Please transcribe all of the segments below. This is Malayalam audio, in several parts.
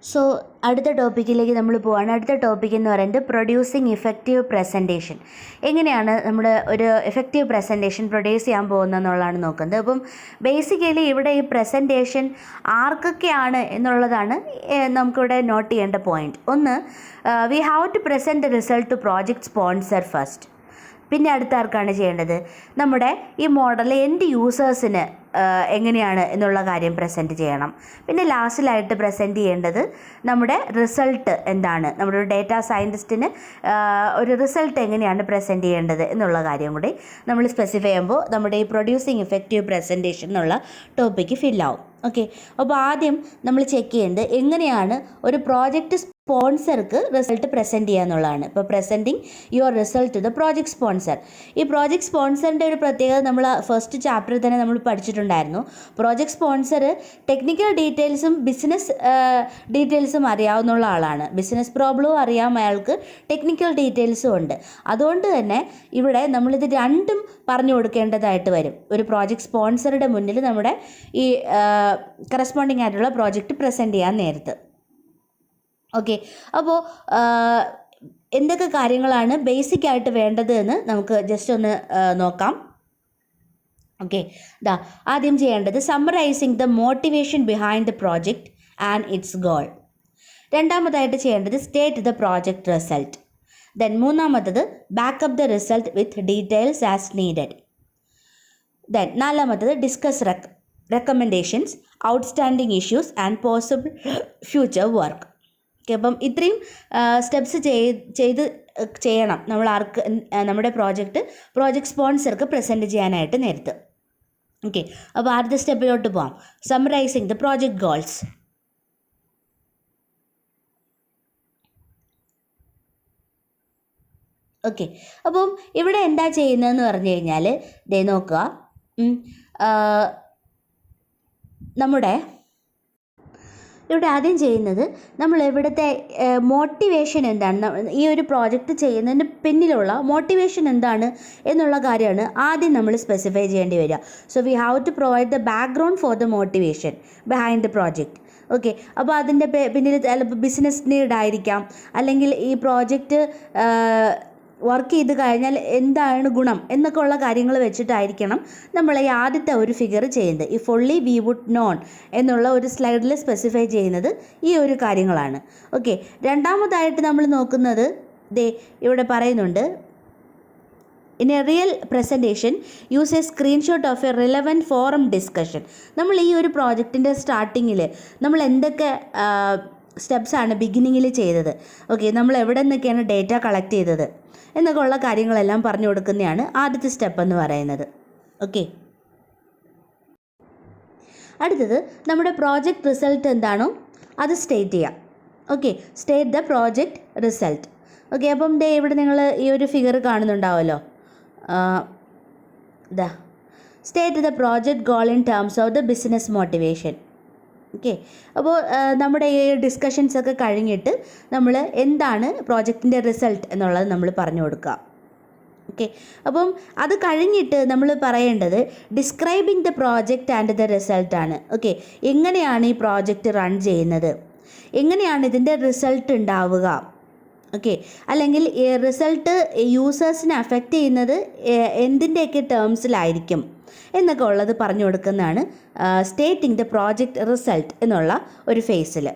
സോ അടുത്ത ടോപ്പിക്കിലേക്ക് നമ്മൾ പോവാണ്. അടുത്ത ടോപ്പിക് എന്ന് പറയുന്നത് പ്രൊഡ്യൂസിങ് ഇഫക്റ്റീവ് പ്രസൻറ്റേഷൻ. എങ്ങനെയാണ് നമ്മൾ ഒരു എഫക്റ്റീവ് പ്രസൻറ്റേഷൻ പ്രൊഡ്യൂസ് ചെയ്യാൻ പോകുന്നതെന്നുള്ളതാണ് നോക്കുന്നത്. അപ്പം ബേസിക്കലി ഇവിടെ ഈ പ്രസൻറ്റേഷൻ ആർക്കൊക്കെയാണ് എന്നുള്ളതാണ് നമുക്കിവിടെ നോട്ട് ചെയ്യേണ്ട പോയിന്റ്. ഒന്ന്, we have to present the result to project sponsor first. പിന്നെ അടുത്ത ആർക്കാണ് ചെയ്യേണ്ടത്? നമ്മുടെ ഈ മോഡൽ എൻഡ് യൂസേഴ്സിന് എങ്ങനെയാണ് എന്നുള്ള കാര്യം പ്രസൻറ്റ് ചെയ്യണം. പിന്നെ ലാസ്റ്റിലായിട്ട് പ്രസൻറ്റ് ചെയ്യേണ്ടത് നമ്മുടെ റിസൾട്ട് എന്താണ്, നമ്മുടെ ഒരു ഡേറ്റാ സയൻറ്റിസ്റ്റിന് ഒരു റിസൾട്ട് എങ്ങനെയാണ് പ്രസൻറ്റ് ചെയ്യേണ്ടത് എന്നുള്ള കാര്യം കൂടി നമ്മൾ സ്പെസിഫൈ ചെയ്യുമ്പോൾ നമ്മുടെ ഈ പ്രൊഡ്യൂസിങ് ഇഫക്റ്റീവ് പ്രസൻറ്റേഷൻ എന്നുള്ള ടോപ്പിക്ക് ഫില്ലാവും. ഓക്കെ, അപ്പോൾ ആദ്യം നമ്മൾ ചെക്ക് ചെയ്യേണ്ടത് എങ്ങനെയാണ് ഒരു പ്രോജക്റ്റ് സ്പോൺസർക്ക് റിസൾട്ട് പ്രസൻറ്റ് ചെയ്യുക എന്നുള്ളതാണ്. ഇപ്പോൾ presenting your result to the project sponsor. ഈ പ്രോജക്റ്റ് സ്പോൺസറിൻ്റെ ഒരു പ്രത്യേകത നമ്മൾ ഫസ്റ്റ് ചാപ്റ്ററിൽ തന്നെ നമ്മൾ പഠിച്ചിട്ടുണ്ടായിരുന്നു. പ്രോജക്റ്റ് സ്പോൺസർ ടെക്നിക്കൽ ഡീറ്റെയിൽസും ബിസിനസ് ഡീറ്റെയിൽസും അറിയാവുന്ന ആളാണ്. ബിസിനസ് പ്രോബ്ലവും അറിയാം അയാൾക്ക്, ടെക്നിക്കൽ ഡീറ്റെയിൽസും ഉണ്ട്. അതുകൊണ്ട് തന്നെ ഇവിടെ നമ്മളിത് രണ്ടും പറഞ്ഞു കൊടുക്കേണ്ടതായിട്ട് വരും. ഒരു പ്രോജക്റ്റ് സ്പോൺസറുടെ മുന്നിൽ നമ്മുടെ ഈ കറസ്പോണ്ടിങ് ആയിട്ടുള്ള പ്രോജക്റ്റ് പ്രസൻറ്റ് ചെയ്യാൻ നേരത്ത്. ഓക്കെ, അപ്പോൾ എന്തൊക്കെ കാര്യങ്ങളാണ് ബേസിക് ആയിട്ട് വേണ്ടത് എന്ന് നമുക്ക് ജസ്റ്റ് ഒന്ന് നോക്കാം. ഓക്കെ, ആദ്യം ചെയ്യേണ്ടത് summarising the motivation behind the project and its goal. രണ്ടാമതായിട്ട് ചെയ്യേണ്ടത് state the project result. Then മൂന്നാമത്തത് back up the result with details as needed. Then നാലാമത്തത് discuss recommendations, outstanding issues and possible future work. Okay, അപ്പം ഇത്രയും സ്റ്റെപ്സ് ചെയ്യണം നമ്മൾ നമ്മുടെ പ്രോജക്റ്റ് സ്പോൺസർക്ക് പ്രസൻറ്റ് ചെയ്യാനായിട്ട് നേരത്ത്. ഓക്കെ, അപ്പോൾ ആദ്യത്തെ സ്റ്റെപ്പിലോട്ട് പോകാം. Summarising the project goals. Okay, അപ്പം ഇവിടെ എന്താ ചെയ്യുന്നതെന്ന് പറഞ്ഞു കഴിഞ്ഞാൽ നോക്കുക, നമ്മുടെ ഇവിടെ ആദ്യം ചെയ്യുന്നത് നമ്മൾ ഇവിടുത്തെ മോട്ടിവേഷൻ എന്താണ്, ഈ ഒരു പ്രോജക്റ്റ് ചെയ്യുന്നതിന് പിന്നിലുള്ള മോട്ടിവേഷൻ എന്താണ് എന്നുള്ള കാര്യമാണ് ആദ്യം നമ്മൾ സ്പെസിഫൈ ചെയ്യേണ്ടി വരിക. So we have to provide the background for the motivation behind the project. Okay, അപ്പോൾ അതിൻ്റെ പിന്നിൽ ചിലപ്പോൾ ബിസിനസ് നീഡ് ആയിരിക്കാം, അല്ലെങ്കിൽ ഈ പ്രോജക്റ്റ് വർക്ക് ചെയ്ത് കഴിഞ്ഞാൽ എന്താണ് ഗുണം എന്നൊക്കെ ഉള്ള കാര്യങ്ങൾ വെച്ചിട്ടായിരിക്കണം നമ്മൾ ഈ ആദ്യത്തെ ഒരു ഫിഗർ ചെയ്യുന്നത്. If only we would known എന്നുള്ള ഒരു സ്ലൈഡിൽ സ്പെസിഫൈ ചെയ്യുന്നത് ഈ ഒരു കാര്യങ്ങളാണ്. ഓക്കെ, രണ്ടാമതായിട്ട് നമ്മൾ നോക്കുന്നത് ഇവിടെ പറയുന്നുണ്ട്, in A real presentation use A screenshot of A relevant forum discussion. നമ്മൾ ഈ ഒരു പ്രോജക്റ്റിൻ്റെ സ്റ്റാർട്ടിങ്ങിൽ നമ്മൾ എന്തൊക്കെ സ്റ്റെപ്സാണ് ബിഗിനിങ്ങിൽ ചെയ്തത്, ഓക്കെ, നമ്മൾ എവിടെ നിന്നൊക്കെയാണ് ഡേറ്റ കളക്ട് ചെയ്തത് എന്നൊക്കെ ഉള്ള കാര്യങ്ങളെല്ലാം പറഞ്ഞു കൊടുക്കുന്നതാണ് ആദ്യത്തെ സ്റ്റെപ്പ് എന്ന് പറയുന്നത്. ഓക്കെ, അടുത്തത് നമ്മുടെ പ്രോജക്റ്റ് റിസൾട്ട് എന്താണോ അത് സ്റ്റേറ്റ് ചെയ്യാം. Okay, state the project result. Okay, അപ്പം ഇവിടെ നിങ്ങൾ ഈ ഒരു ഫിഗർ കാണുന്നുണ്ടാവുമല്ലോ. State the project goal in terms of the business motivation. Okay, അപ്പോൾ നമ്മുടെ ഈ ഡിസ്കഷൻസ് ഒക്കെ കഴിഞ്ഞിട്ട് നമ്മൾ എന്താണ് പ്രോജക്റ്റിൻ്റെ റിസൾട്ട് എന്നുള്ളത് നമ്മൾ പറഞ്ഞു കൊടുക്കുക. ഓക്കെ, അപ്പം അത് കഴിഞ്ഞിട്ട് നമ്മൾ പറയേണ്ടത് describing the project and the റിസൾട്ടാണ്. ഓക്കെ, എങ്ങനെയാണ് ഈ പ്രോജക്റ്റ് റൺ ചെയ്യുന്നത്, എങ്ങനെയാണ് ഇതിൻ്റെ റിസൾട്ട് ഉണ്ടാവുക, ഓക്കെ, അല്ലെങ്കിൽ ഈ റിസൾട്ട് യൂസേഴ്സിനെ അഫക്റ്റ് ചെയ്യുന്നത് എന്തിൻ്റെയൊക്കെ ടേംസിലായിരിക്കും എന്നൊക്കെ ഉള്ളത് പറഞ്ഞു കൊടുക്കുന്നതാണ് സ്റ്റേറ്റിംഗ് ദ പ്രോജക്റ്റ് റിസൾട്ട് എന്നുള്ള ഒരു ഫേസിൽ.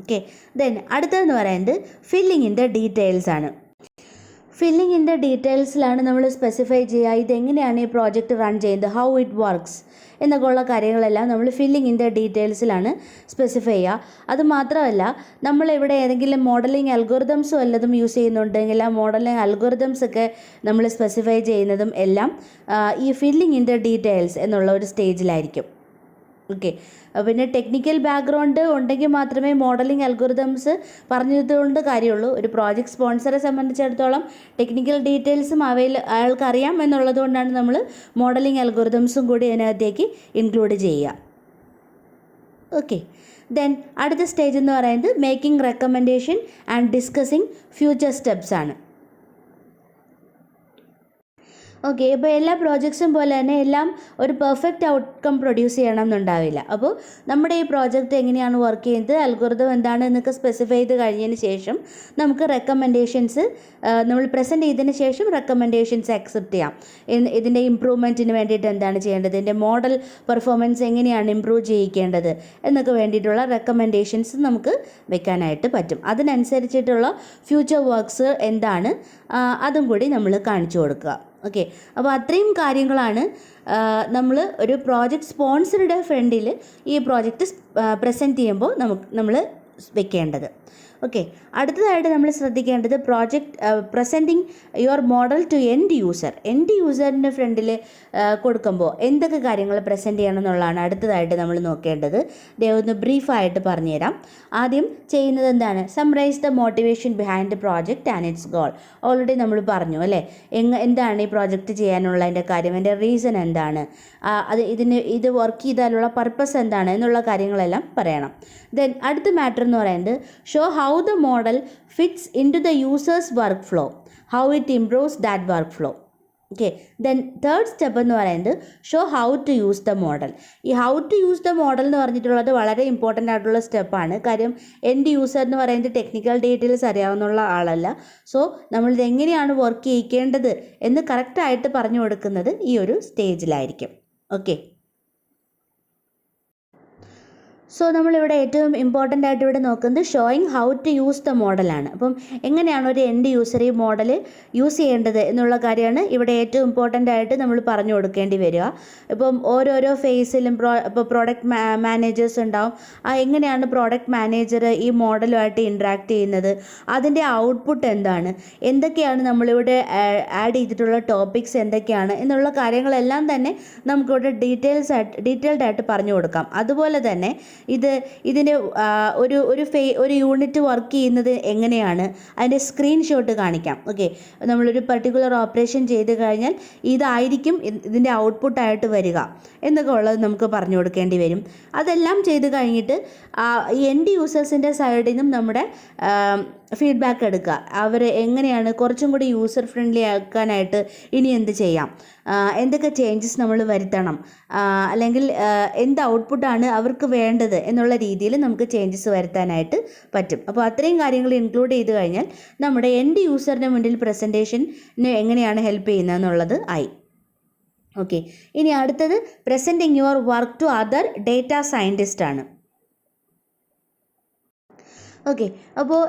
ഓക്കെ, ദെൻ അടുത്തതെന്ന് പറയുന്നത് ഫില്ലിംഗ് ഇൻ ദ ഡീറ്റെയിൽസ് ആണ്. ഫില്ലിംഗ് ഇൻ ദ ഡീറ്റെയിൽസിലാണ് നമ്മൾ സ്പെസിഫൈ ചെയ്യുക ഇതെങ്ങനെയാണ് ഈ പ്രോജക്റ്റ് റൺ ചെയ്യുന്നത്, ഹൗ ഇറ്റ് വർക്ക്സ് എന്നൊക്കെ ഉള്ള കാര്യങ്ങളെല്ലാം നമ്മൾ ഫില്ലിംഗ് ഇൻ ദ ഡീറ്റെയിൽസിലാണ് സ്പെസിഫൈ ചെയ്യുക. അതുമാത്രമല്ല, നമ്മളിവിടെ ഏതെങ്കിലും മോഡലിംഗ് അൽഗോറിതംസ് വല്ലതും യൂസ് ചെയ്യുന്നുണ്ടെങ്കിൽ ആ മോഡലിംഗ് അൽഗോറിതംസ് ഒക്കെ നമ്മൾ സ്പെസിഫൈ ചെയ്യുന്നതും എല്ലാം ഈ ഫില്ലിംഗ് ഇൻ ദ ഡീറ്റെയിൽസ് എന്നുള്ള ഒരു സ്റ്റേജിലായിരിക്കും. ഓക്കെ, പിന്നെ ടെക്നിക്കൽ ബാക്ക്ഗ്രൗണ്ട് ഉണ്ടെങ്കിൽ മാത്രമേ മോഡലിംഗ് അൽഗോറിതംസ് പറഞ്ഞതുകൊണ്ട് കാര്യമുള്ളൂ. ഒരു പ്രോജക്റ്റ് സ്പോൺസറെ സംബന്ധിച്ചിടത്തോളം ടെക്നിക്കൽ ഡീറ്റെയിൽസും അയാൾക്ക് അറിയാം എന്നുള്ളത് കൊണ്ടാണ് നമ്മൾ മോഡലിംഗ് അൽഗോറിതംസും കൂടി അതിനകത്തേക്ക് ഇൻക്ലൂഡ് ചെയ്യുക. ഓക്കെ, ദെൻ അടുത്ത സ്റ്റേജ് എന്ന് പറയുന്നത് making recommendation and discussing future steps ആണ്. ഓക്കെ, ഇപ്പോൾ എല്ലാ പ്രോജക്ട്സും പോലെ തന്നെ എല്ലാം ഒരു പെർഫെക്റ്റ് ഔട്ട്കം പ്രൊഡ്യൂസ് ചെയ്യണം എന്നുണ്ടാവില്ല. അപ്പോൾ നമ്മുടെ ഈ പ്രോജക്റ്റ് എങ്ങനെയാണ് വർക്ക് ചെയ്യുന്നത്, അൽഗോരിതം എന്താണ് എന്നൊക്കെ സ്പെസിഫൈ ചെയ്ത് കഴിഞ്ഞതിന് ശേഷം നമുക്ക് റെക്കമെൻഡേഷൻസ് നമ്മൾ പ്രസൻറ്റ് ചെയ്തതിന് ശേഷം റെക്കമെൻഡേഷൻസ് അക്സെപ്റ്റ് ചെയ്യാം. ഇതിൻ്റെ ഇമ്പ്രൂവ്മെൻറ്റിന് വേണ്ടിയിട്ട് എന്താണ് ചെയ്യേണ്ടത്, ഇതിൻ്റെ മോഡൽ പെർഫോമൻസ് എങ്ങനെയാണ് ഇമ്പ്രൂവ് ചെയ്യിക്കേണ്ടത് എന്നൊക്കെ വേണ്ടിയിട്ടുള്ള റെക്കമെൻഡേഷൻസ് നമുക്ക് വെക്കാനായിട്ട് പറ്റും. അതിനനുസരിച്ചിട്ടുള്ള ഫ്യൂച്ചർ വർക്ക്സ് എന്താണ് അതും കൂടി നമ്മൾ കാണിച്ചു കൊടുക്കുക. ഓക്കെ, അപ്പോൾ അത്രയും കാര്യങ്ങളാണ് നമ്മൾ ഒരു പ്രോജക്റ്റ് സ്പോൺസറുടെ ഫ്രണ്ടിൽ ഈ പ്രോജക്റ്റ് പ്രസൻറ്റ് ചെയ്യുമ്പോൾ നമ്മൾ വെക്കേണ്ടത്. ഓക്കെ, അടുത്തതായിട്ട് നമ്മൾ ശ്രദ്ധിക്കേണ്ടത് presenting your model to end യൂസറിൻ്റെ ഫ്രണ്ടിൽ കൊടുക്കുമ്പോൾ എന്തൊക്കെ കാര്യങ്ങൾ പ്രസൻറ്റ് ചെയ്യണം എന്നുള്ളതാണ് അടുത്തതായിട്ട് നമ്മൾ നോക്കേണ്ടത്. ഒന്ന് ബ്രീഫായിട്ട് പറഞ്ഞുതരാം. ആദ്യം ചെയ്യുന്നത് എന്താണ്, summarise the motivation behind the project and its goal. Already നമ്മൾ പറഞ്ഞു അല്ലേ, എന്താണ് ഈ പ്രോജക്റ്റ് ചെയ്യാനുള്ളതിൻ്റെ കാര്യം, അതിൻ്റെ റീസൺ എന്താണ്, ഇത് വർക്ക് ചെയ്താലുള്ള പർപ്പസ് എന്താണ് എന്നുള്ള കാര്യങ്ങളെല്ലാം പറയണം. ദെൻ അടുത്ത മാറ്റർ എന്ന് പറയുന്നത് show how the model fits into the user's work flow, how it improves that work flow. Okay, then third step എന്ന് പറയുന്നത് show how to use the model. ഈ how to use the model എന്ന് പറഞ്ഞിട്ടുള്ളത് വളരെ ഇമ്പോർട്ടൻ്റ് ആയിട്ടുള്ള സ്റ്റെപ്പാണ്. കാര്യം എൻഡ് യൂസർ എന്ന് പറയുന്നത് ടെക്നിക്കൽ ഡീറ്റെയിൽസ് അറിയാവുന്ന ആളല്ല. സോ നമ്മളിത് എങ്ങനെയാണ് വർക്ക് ചെയ്യിക്കേണ്ടത് എന്ന് കറക്റ്റായിട്ട് പറഞ്ഞു കൊടുക്കുന്നത് ഈ ഒരു സ്റ്റേജിലായിരിക്കും. ഓക്കെ, സോ നമ്മളിവിടെ ഏറ്റവും ഇമ്പോർട്ടൻ്റ് ആയിട്ട് ഇവിടെ നോക്കുന്നത് showing how to use the മോഡലാണ്. അപ്പം എങ്ങനെയാണ് ഒരു എൻഡ് യൂസർ ഈ മോഡൽ യൂസ് ചെയ്യേണ്ടത് എന്നുള്ള കാര്യമാണ് ഇവിടെ ഏറ്റവും ഇമ്പോർട്ടൻ്റ് ആയിട്ട് നമ്മൾ പറഞ്ഞു കൊടുക്കേണ്ടി വരിക. ഇപ്പം ഓരോരോ ഫേസിലും ഇപ്പോൾ പ്രോഡക്റ്റ് മാനേജേഴ്സ് ഉണ്ടാവും. എങ്ങനെയാണ് പ്രോഡക്റ്റ് മാനേജർ ഈ മോഡലുമായിട്ട് ഇൻട്രാക്ട് ചെയ്യുന്നത്, അതിൻ്റെ ഔട്ട്പുട്ട് എന്താണ്, എന്തൊക്കെയാണ് നമ്മളിവിടെ ആഡ് ചെയ്തിട്ടുള്ള ടോപ്പിക്സ് എന്തൊക്കെയാണ് എന്നുള്ള കാര്യങ്ങളെല്ലാം തന്നെ നമുക്കിവിടെ ഡീറ്റെയിൽഡ് ആയിട്ട് പറഞ്ഞു കൊടുക്കാം. അതുപോലെ തന്നെ ഇതിൻ്റെ ഒരു യൂണിറ്റ് വർക്ക് ചെയ്യുന്നത് എങ്ങനെയാണ് അതിൻ്റെ സ്ക്രീൻഷോട്ട് കാണിക്കാം. ഓക്കെ, നമ്മളൊരു പർട്ടിക്കുലർ ഓപ്പറേഷൻ ചെയ്ത് കഴിഞ്ഞാൽ ഇതായിരിക്കും ഇതിൻ്റെ ഔട്ട്പുട്ടായിട്ട് വരിക എന്നൊക്കെ ഉള്ളത് നമുക്ക് പറഞ്ഞു കൊടുക്കേണ്ടി വരും. അതെല്ലാം ചെയ്ത് കഴിഞ്ഞിട്ട് ഈ എൻഡ് യൂസേഴ്സിൻ്റെ സൈഡിൽ നിന്നും നമ്മുടെ ഫീഡ്ബാക്ക് എടുക്കുക. അവർ എങ്ങനെയാണ് കുറച്ചും കൂടി യൂസർ ഫ്രണ്ട്ലി ആക്കാനായിട്ട് ഇനി എന്ത് ചെയ്യാം, എന്തൊക്കെ ചേഞ്ചസ് നമ്മൾ വരുത്തണം, അല്ലെങ്കിൽ എന്ത് ഔട്ട്പുട്ടാണ് അവർക്ക് വേണ്ടത് എന്നുള്ള രീതിയിൽ നമുക്ക് ചേഞ്ചസ് വരുത്താനായിട്ട് പറ്റും. അപ്പോൾ അത്രയും കാര്യങ്ങൾ ഇൻക്ലൂഡ് ചെയ്ത് കഴിഞ്ഞാൽ നമ്മുടെ എൻഡ് യൂസറിൻ്റെ മുന്നിൽ പ്രസൻറ്റേഷന് എങ്ങനെയാണ് ഹെൽപ്പ് ചെയ്യുന്നത് എന്നുള്ളത് ആയി. ഓക്കെ, ഇനി അടുത്തത് presenting your work to other data scientist ആണ്. ഓക്കെ, അപ്പോൾ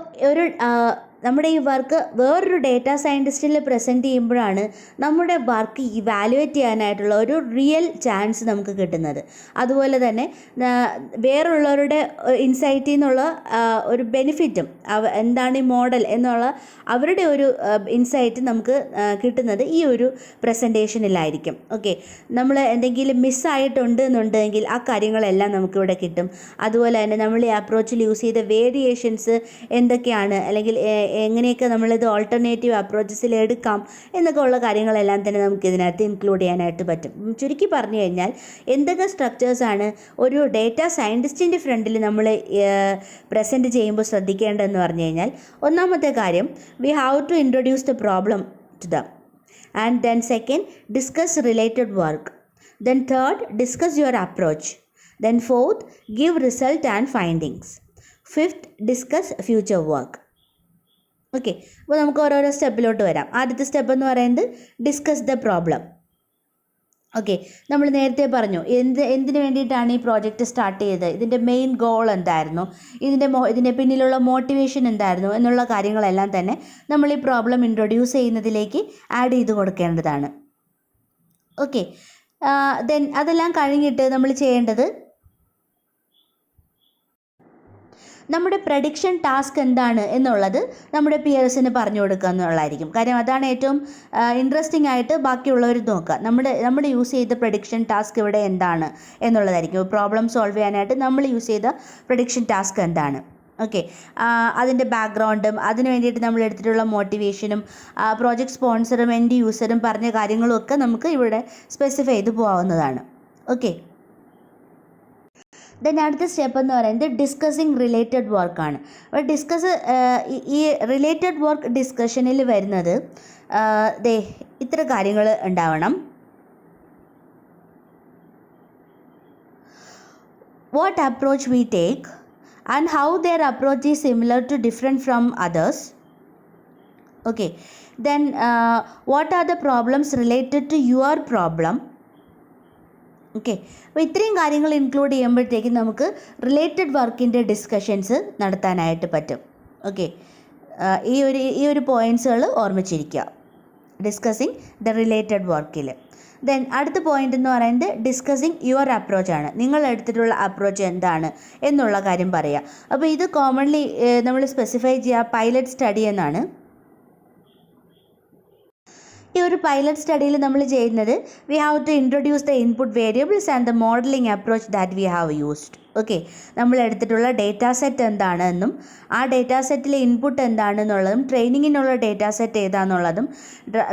നമ്മുടെ ഈ വർക്ക് വേറൊരു ഡേറ്റ സയൻറ്റിസ്റ്റിൽ പ്രസൻറ്റ് ചെയ്യുമ്പോഴാണ് നമ്മുടെ വർക്ക് ഇവാലുവേറ്റ് ചെയ്യാനായിട്ടുള്ള ഒരു റിയൽ ചാൻസ് നമുക്ക് കിട്ടുന്നത്. അതുപോലെ തന്നെ വേറുള്ളവരുടെ ഇൻസൈറ്റിൽ നിന്നുള്ള ഒരു ബെനിഫിറ്റും എന്താണ് ഈ മോഡൽ എന്നുള്ള അവരുടെ ഒരു ഇൻസൈറ്റ് നമുക്ക് കിട്ടുന്നത് ഈ ഒരു പ്രസൻറ്റേഷനിലായിരിക്കും. ഓക്കെ, നമ്മൾ എന്തെങ്കിലും മിസ്സായിട്ടുണ്ട് എന്നുണ്ടെങ്കിൽ ആ കാര്യങ്ങളെല്ലാം നമുക്കിവിടെ കിട്ടും. അതുപോലെ തന്നെ നമ്മൾ ഈ അപ്രോച്ചിൽ യൂസ് ചെയ്ത വേരിയേഷൻസ് എന്തൊക്കെയാണ്, അല്ലെങ്കിൽ എങ്ങനെയൊക്കെ നമ്മളിത് ഓൾട്ടർനേറ്റീവ് അപ്രോച്ചസിൽ എടുക്കാം എന്നൊക്കെ ഉള്ള കാര്യങ്ങളെല്ലാം തന്നെ നമുക്ക് ഇതിനകത്ത് ഇൻക്ലൂഡ് ചെയ്യാനായിട്ട് പറ്റും. ചുരുക്കി പറഞ്ഞു കഴിഞ്ഞാൽ എന്തൊക്കെ സ്ട്രക്ചേഴ്സാണ് ഒരു ഡേറ്റ സയൻറ്റിസ്റ്റിൻ്റെ ഫ്രണ്ടിൽ നമ്മൾ പ്രസൻറ്റ് ചെയ്യുമ്പോൾ ശ്രദ്ധിക്കേണ്ടതെന്ന് പറഞ്ഞു കഴിഞ്ഞാൽ, ഒന്നാമത്തെ കാര്യം we have to introduce the problem to them, and then second discuss related work, then third discuss your approach, then fourth give result and findings, fifth discuss future work. Okay, അപ്പോൾ നമുക്ക് ഓരോരോ സ്റ്റെപ്പിലോട്ട് വരാം. ആദ്യത്തെ സ്റ്റെപ്പ് എന്ന് പറയുന്നത് ഡിസ്കസ് ദ പ്രോബ്ലം. ഓക്കെ, നമ്മൾ നേരത്തെ പറഞ്ഞു എന്തിനു വേണ്ടിയിട്ടാണ് ഈ പ്രോജക്റ്റ് സ്റ്റാർട്ട് ചെയ്തത്, ഇതിൻ്റെ മെയിൻ ഗോൾ എന്തായിരുന്നു, ഇതിൻ്റെ പിന്നിലുള്ള മോട്ടിവേഷൻ എന്തായിരുന്നു എന്നുള്ള കാര്യങ്ങളെല്ലാം തന്നെ നമ്മൾ ഈ പ്രോബ്ലം ഇൻട്രൊഡ്യൂസ് ചെയ്യുന്നതിലേക്ക് ആഡ് ചെയ്ത് കൊടുക്കേണ്ടതാണ്. ഓക്കെ, ദെൻ അതെല്ലാം കഴിഞ്ഞിട്ട് നമ്മൾ ചെയ്യേണ്ടത് നമ്മുടെ പ്രഡിക്ഷൻ ടാസ്ക് എന്താണ് എന്നുള്ളത് നമ്മുടെ പിയേഴ്സിന് പറഞ്ഞു കൊടുക്കുക എന്നുള്ളതായിരിക്കും. കാര്യം അതാണ് ഏറ്റവും ഇൻട്രസ്റ്റിംഗ് ആയിട്ട് ബാക്കിയുള്ളവർ നോക്കുക. നമ്മുടെ യൂസ് ചെയ്ത പ്രഡിക്ഷൻ ടാസ്ക് ഇവിടെ എന്താണ് എന്നുള്ളതായിരിക്കും. പ്രോബ്ലം സോൾവ് ചെയ്യാനായിട്ട് നമ്മൾ യൂസ് ചെയ്ത പ്രഡിക്ഷൻ ടാസ്ക് എന്താണ്. ഓക്കെ, അതിൻ്റെ ബാക്ക്ഗ്രൗണ്ടും അതിന് വേണ്ടിയിട്ട് നമ്മൾ എടുത്തിട്ടുള്ള മോട്ടിവേഷനും പ്രോജക്റ്റ് സ്പോൺസറും എൻഡ് യൂസറും പറഞ്ഞ കാര്യങ്ങളും ഒക്കെ നമുക്ക് ഇവിടെ സ്പെസിഫൈ ചെയ്ത് പോകാവുന്നതാണ്. ഓക്കെ, ദെൻ അടുത്ത സ്റ്റെപ്പ് എന്ന് പറയുന്നത് ഡിസ്കസിങ് റിലേറ്റഡ് വർക്കാണ്. അപ്പോൾ ഈ റിലേറ്റഡ് വർക്ക് ഡിസ്കഷനിൽ വരുന്നത് ഇത്ര കാര്യങ്ങൾ ഉണ്ടാവണം. What approach we take and how their approach is similar to different from others. Okay, then what are the problems related to your problem. Okay, അപ്പോൾ ഇത്രയും കാര്യങ്ങൾ ഇൻക്ലൂഡ് ചെയ്യുമ്പോഴത്തേക്കും നമുക്ക് റിലേറ്റഡ് വർക്കിൻ്റെ ഡിസ്കഷൻസ് നടത്താനായിട്ട് പറ്റും. ഓക്കെ, ഈ ഒരു പോയിൻറ്റ്സുകൾ ഓർമ്മിച്ചിരിക്കുക ഡിസ്കസിങ് ദ റിലേറ്റഡ് വർക്കിൽ. ദെൻ അടുത്ത പോയിൻ്റ് എന്ന് പറയുന്നത് ഡിസ്കസിങ് യുവർ അപ്രോച്ചാണ്. നിങ്ങൾ എടുത്തിട്ടുള്ള അപ്രോച്ച് എന്താണ് എന്നുള്ള കാര്യം പറയുക. അപ്പോൾ ഇത് കോമൺലി നമ്മൾ സ്പെസിഫൈ ചെയ്യുക പൈലറ്റ് സ്റ്റഡി എന്നാണ്. ഈ ഒരു പൈലറ്റ് സ്റ്റഡിയിൽ നമ്മൾ ചെയ്യുന്നത് we have to introduce the input variables and the modelling approach that we have used. Okay, നമ്മൾ എടുത്തിട്ടുള്ള ഡേറ്റാ സെറ്റ് എന്താണെന്നും ആ ഡേറ്റാ സെറ്റിലെ ഇൻപുട്ട് എന്താണെന്നുള്ളതും ട്രെയിനിങ്ങിനുള്ള ഡേറ്റാ സെറ്റ് ഏതാണെന്നുള്ളതും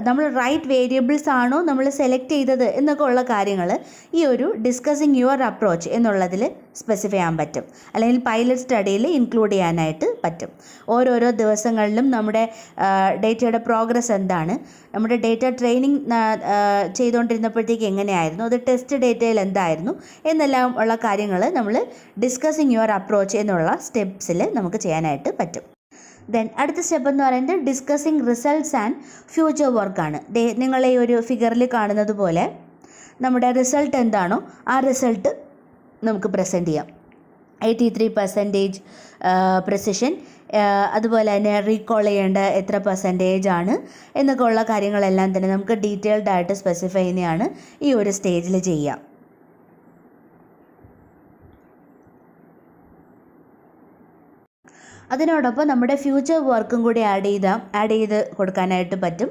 നമ്മൾ റൈറ്റ് വേരിയബിൾസ് ആണോ നമ്മൾ സെലക്ട് ചെയ്തത് എന്നൊക്കെ ഉള്ള കാര്യങ്ങൾ ഈ ഒരു ഡിസ്കസിങ് യുവർ അപ്രോച്ച് എന്നുള്ളതിൽ സ്പെസിഫൈ ചെയ്യാൻ പറ്റും, അല്ലെങ്കിൽ പൈലറ്റ് സ്റ്റഡിയിൽ ഇൻക്ലൂഡ് ചെയ്യാനായിട്ട് പറ്റും. ഓരോരോ ദിവസങ്ങളിലും നമ്മുടെ ഡേറ്റയുടെ പ്രോഗ്രസ് എന്താണ്, നമ്മുടെ ഡേറ്റ ട്രെയിനിങ് ചെയ്തുകൊണ്ടിരുന്നപ്പോഴത്തേക്ക് എങ്ങനെയായിരുന്നു, അത് ടെസ്റ്റ് ഡേറ്റയിൽ എന്തായിരുന്നു എന്നെല്ലാം ഉള്ള കാര്യങ്ങൾ നമ്മൾ ഡിസ്കസിങ് യുവർ അപ്രോച്ച് എന്നുള്ള സ്റ്റെപ്സിൽ നമുക്ക് ചെയ്യാനായിട്ട് പറ്റും. ദെൻ അടുത്ത സ്റ്റെപ്പ് എന്ന് പറയുന്നത് ഡിസ്കസിങ് റിസൾട്ട്സ് ആൻഡ് ഫ്യൂച്ചർ വർക്കാണ്. നിങ്ങൾ ഈ ഒരു ഫിഗറിൽ കാണുന്നത് പോലെ നമ്മുടെ റിസൾട്ട് എന്താണോ ആ റിസൾട്ട് നമുക്ക് പ്രസൻറ്റ് ചെയ്യാം. 83% പ്രിസിഷൻ, അതുപോലെ തന്നെ റീകോൾ ചെയ്യേണ്ട എത്ര പെർസെൻറ്റേജ് ആണ് എന്നൊക്കെ ഉള്ള കാര്യങ്ങളെല്ലാം തന്നെ നമുക്ക് ഡീറ്റെയിൽഡ് ആയിട്ട് സ്പെസിഫൈ ചെയ്യുന്നതാണ് ഈ ഒരു സ്റ്റേജിൽ ചെയ്യുക. അതിനോടൊപ്പം നമ്മുടെ ഫ്യൂച്ചർ വർക്കും കൂടി ആഡ് ചെയ്ത് കൊടുക്കാനായിട്ട് പറ്റും.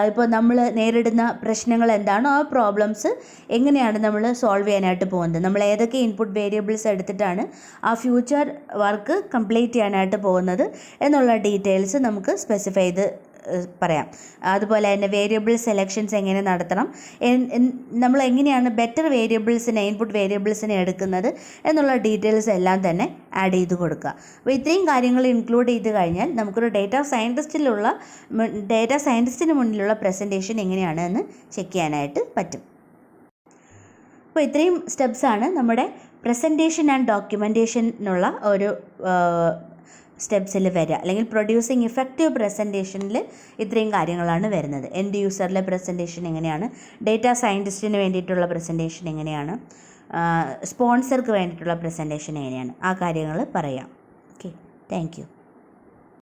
ഇപ്പോൾ നമ്മൾ നേരിടുന്ന പ്രശ്നങ്ങൾ എന്താണോ ആ പ്രോബ്ലംസ് എങ്ങനെയാണ് നമ്മൾ സോൾവ് ചെയ്യാനായിട്ട് പോകുന്നത്, നമ്മൾ ഏതൊക്കെ ഇൻപുട്ട് വേരിയബിൾസ് എടുത്തിട്ടാണ് ആ ഫ്യൂച്ചർ വർക്ക് കംപ്ലീറ്റ് ചെയ്യാനായിട്ട് പോകുന്നത് എന്നുള്ള ഡീറ്റെയിൽസ് നമുക്ക് സ്പെസിഫൈ ചെയ്ത് പറയാം. അതുപോലെ തന്നെ വേരിയബിൾ സെലക്ഷൻസ് എങ്ങനെ നടത്തണം, നമ്മൾ എങ്ങനെയാണ് ബെറ്റർ വേരിയബിൾസിനെ ഇൻപുട്ട് വേരിയബിൾസിനെ എടുക്കുന്നത് എന്നുള്ള ഡീറ്റെയിൽസ് എല്ലാം തന്നെ ആഡ് ചെയ്ത് കൊടുക്കുക. അപ്പോൾ ഇത്രയും കാര്യങ്ങൾ ഇൻക്ലൂഡ് ചെയ്ത് കഴിഞ്ഞാൽ നമുക്കൊരു ഡേറ്റാ സയൻറ്റിസ്റ്റിന് മുന്നിലുള്ള പ്രസൻറ്റേഷൻ എങ്ങനെയാണ് എന്ന് ചെക്ക് ചെയ്യാനായിട്ട് പറ്റും. അപ്പോൾ ഇത്രയും സ്റ്റെപ്സാണ് നമ്മുടെ പ്രസൻറ്റേഷൻ ആൻഡ് ഡോക്യുമെൻറ്റേഷനുള്ള ഒരു സ്റ്റെപ്സിൽ വരിക, അല്ലെങ്കിൽ പ്രൊഡ്യൂസിങ് ഇഫക്റ്റീവ് പ്രസൻറ്റേഷനിൽ ഇത്രയും കാര്യങ്ങളാണ് വരുന്നത്. എൻഡ് യൂസറിലെ പ്രസൻറ്റേഷൻ എങ്ങനെയാണ്, ഡേറ്റാ സയൻറ്റിസ്റ്റിന് വേണ്ടിയിട്ടുള്ള പ്രസൻറ്റേഷൻ എങ്ങനെയാണ്, സ്പോൺസർക്ക് വേണ്ടിയിട്ടുള്ള പ്രസൻറ്റേഷൻ എങ്ങനെയാണ്, ആ കാര്യങ്ങൾ പറയാം. Okay, thank you.